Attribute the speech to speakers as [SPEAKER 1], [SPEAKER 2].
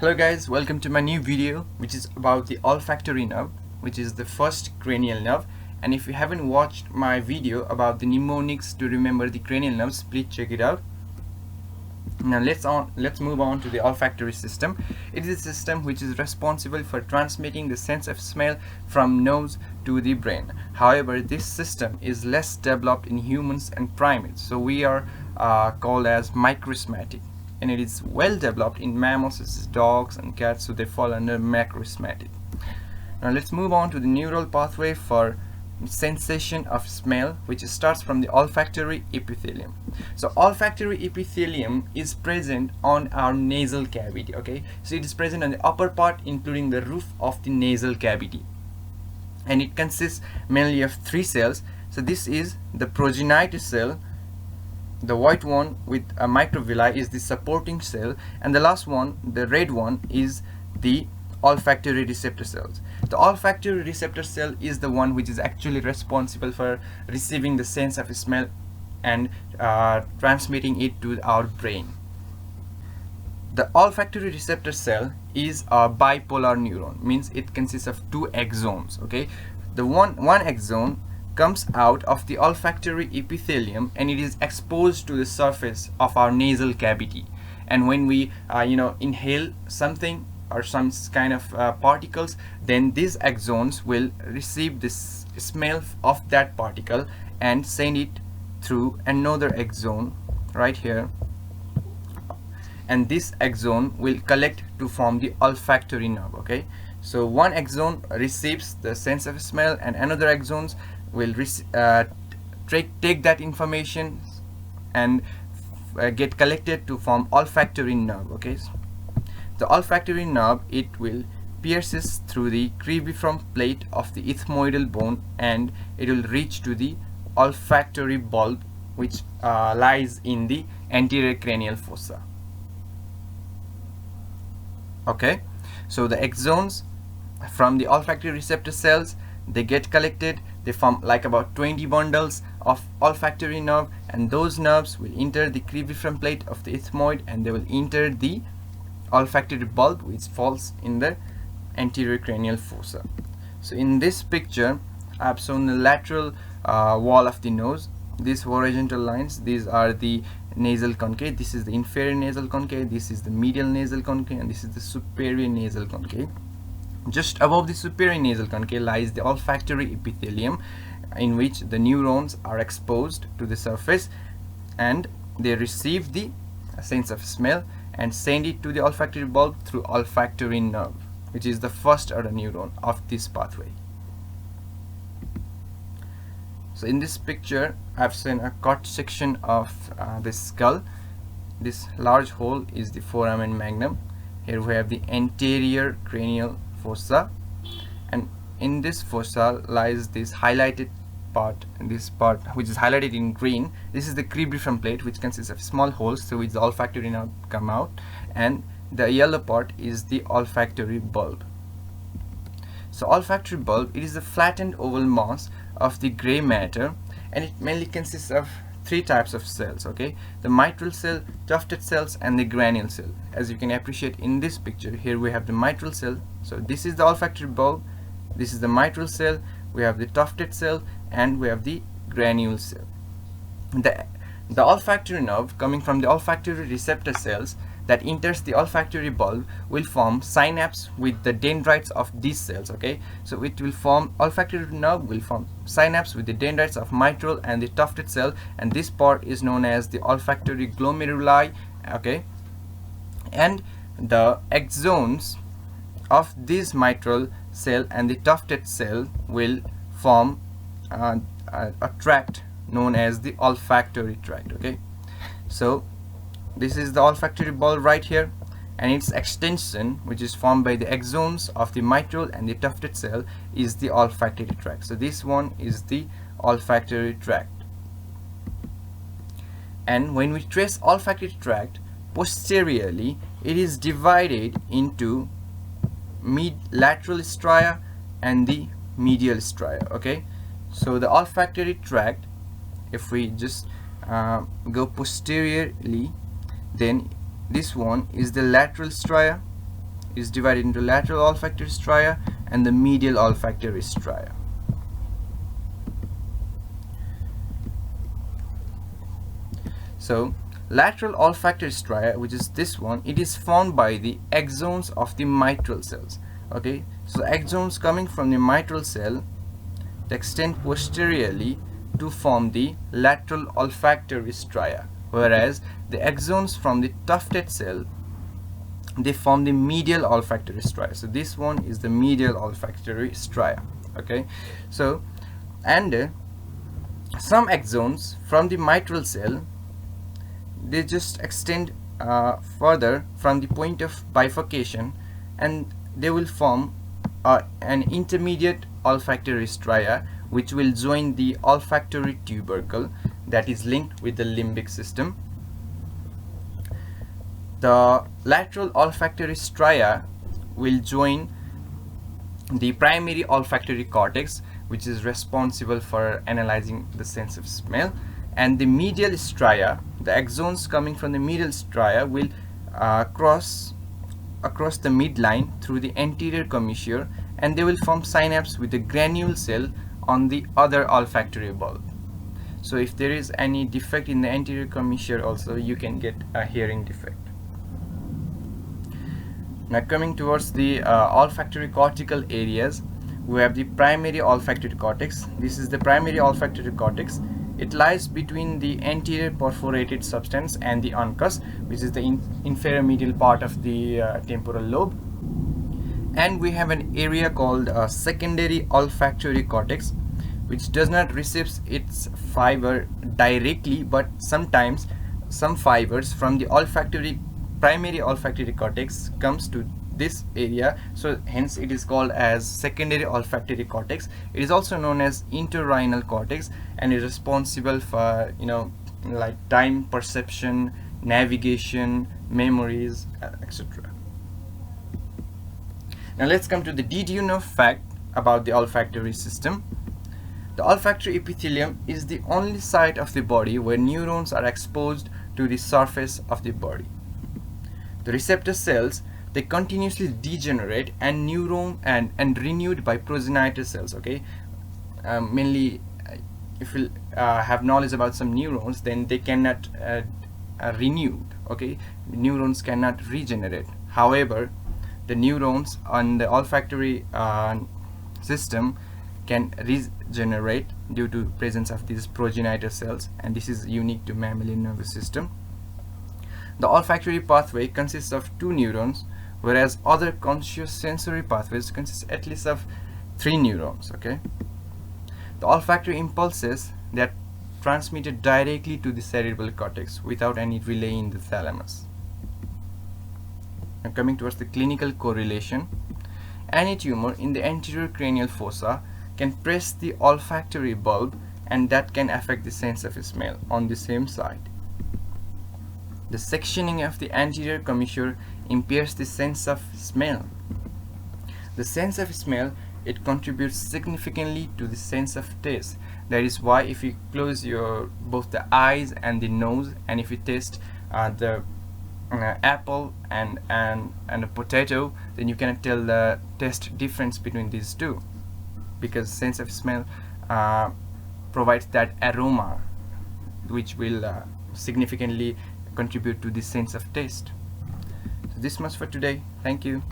[SPEAKER 1] Hello guys, welcome to my new video which is about the olfactory nerve, which is the first cranial nerve. And if you haven't watched my video about the mnemonics to remember the cranial nerves, please check it out. Now let's move on to the olfactory system. It is a system which is responsible for transmitting the sense of smell from nose to the brain. However, this system is less developed in humans and primates, so we are called as microsmatic. And it is well developed in mammals such as dogs and cats, so they fall under macrosmatic. Now let's move on to the neural pathway for sensation of smell, which starts from the olfactory epithelium. So olfactory epithelium is present on our nasal cavity. Okay, so it is present on the upper part, including the roof of the nasal cavity, and it consists mainly of three cells. So this is the progenitor cell. The white one with a microvilli is the supporting cell, and the last one, the red one, is the olfactory receptor cells. The olfactory receptor cell is the one which is actually responsible for receiving the sense of smell and transmitting it to our brain. The olfactory receptor cell is a bipolar neuron, means it consists of two axons. Okay, the one axon comes out of the olfactory epithelium and it is exposed to the surface of our nasal cavity, and when we inhale something or some kind of particles, then these axons will receive this smell of that particle and send it through another axon right here, and this axon will collect to form the olfactory nerve. Okay, so one axon receives the sense of smell and another axons will take that information and get collected to form olfactory nerve. Okay, the olfactory nerve, it will pierces through the cribriform plate of the ethmoidal bone and it will reach to the olfactory bulb, which lies in the anterior cranial fossa. Okay, so the axons from the olfactory receptor cells, they get collected, they form like about 20 bundles of olfactory nerve, and those nerves will enter the cribriform plate of the ethmoid and they will enter the olfactory bulb, which falls in the anterior cranial fossa. So in this picture I have shown the lateral wall of the nose. These horizontal lines, these are the nasal concave. This is the inferior nasal concave, this is the medial nasal concave, and this is the superior nasal concave. Just above the superior nasal concave lies the olfactory epithelium, in which the neurons are exposed to the surface and they receive the sense of smell and send it to the olfactory bulb through olfactory nerve, which is the first order neuron of this pathway. So in this picture I've seen a cut section of the skull. This large hole is the foramen magnum. Here we have the anterior cranial fossa, and in this fossa lies this highlighted part, this part which is highlighted in green. This is the cribriform plate, which consists of small holes through which the olfactory nerve come out, and the yellow part is the olfactory bulb. So olfactory bulb, it is a flattened oval mass of the gray matter, and it mainly consists of three types of cells. Okay, the mitral cell, tufted cells, and the cranial cell. As you can appreciate in this picture, here we have the mitral cell. So this is the olfactory bulb, this is the mitral cell, we have the tufted cell, and we have the granule cell. The olfactory nerve coming from the olfactory receptor cells that enters the olfactory bulb will form synapse with the dendrites of these cells. Okay, so it will form, olfactory nerve will form synapse with the dendrites of mitral and the tufted cell, and this part is known as the olfactory glomeruli. Okay, and the axons of this mitral cell and the tufted cell will form a tract known as the olfactory tract. Okay, so this is the olfactory bulb right here, and its extension, which is formed by the axons of the mitral and the tufted cell, is the olfactory tract. So this one is the olfactory tract. And when we trace olfactory tract posteriorly, it is divided into lateral stria and the medial stria. Okay, so the olfactory tract, if we just go posteriorly, then this one is the lateral stria, is divided into lateral olfactory stria and the medial olfactory stria. So lateral olfactory stria, which is this one, it is formed by the axons of the mitral cells. Okay, so axons coming from the mitral cell extend posteriorly to form the lateral olfactory stria, whereas the axons from the tufted cell, they form the medial olfactory stria. So this one is the medial olfactory stria. Okay, so and some axons from the mitral cell, they just extend further from the point of bifurcation, and they will form an intermediate olfactory stria which will join the olfactory tubercle that is linked with the limbic system. The lateral olfactory stria will join the primary olfactory cortex, which is responsible for analyzing the sense of smell, and the medial stria, the axons coming from the medial stria, will cross across the midline through the anterior commissure, and they will form synapse with the granule cell on the other olfactory bulb. So if there is any defect in the anterior commissure also, you can get a hearing defect. Now coming towards the olfactory cortical areas, we have the primary olfactory cortex. This is the primary olfactory cortex. It lies between the anterior perforated substance and the uncus, which is the inferior medial part of the temporal lobe. And we have an area called secondary olfactory cortex, which does not receive its fiber directly, but sometimes some fibers from the primary olfactory cortex comes to this area, so hence it is called as secondary olfactory cortex. It is also known as entorhinal cortex and is responsible for, like time perception, navigation, memories, etc. Now let's come to the did you know fact about the olfactory system. The olfactory epithelium is the only site of the body where neurons are exposed to the surface of the body. The receptor cells, they continuously degenerate and renewed by progenitor cells. Okay, mainly if you have knowledge about some neurons, then they cannot renewed. Okay, neurons cannot regenerate. However, the neurons on the olfactory system can regenerate due to presence of these progenitor cells, and this is unique to mammalian nervous system. The olfactory pathway consists of 2 neurons, whereas other conscious sensory pathways consist at least of 3 neurons. Okay, the olfactory impulses, they are transmitted directly to the cerebral cortex without any relay in the thalamus. Now coming towards the clinical correlation, any tumor in the anterior cranial fossa can press the olfactory bulb, and that can affect the sense of smell on the same side. The sectioning of the anterior commissure impairs the sense of smell. The sense of smell, it contributes significantly to the sense of taste. That is why if you close both the eyes and the nose, and if you taste the apple and a potato, then you cannot tell the taste difference between these two, because sense of smell provides that aroma which will significantly contribute to the sense of taste. So this much for today. Thank you.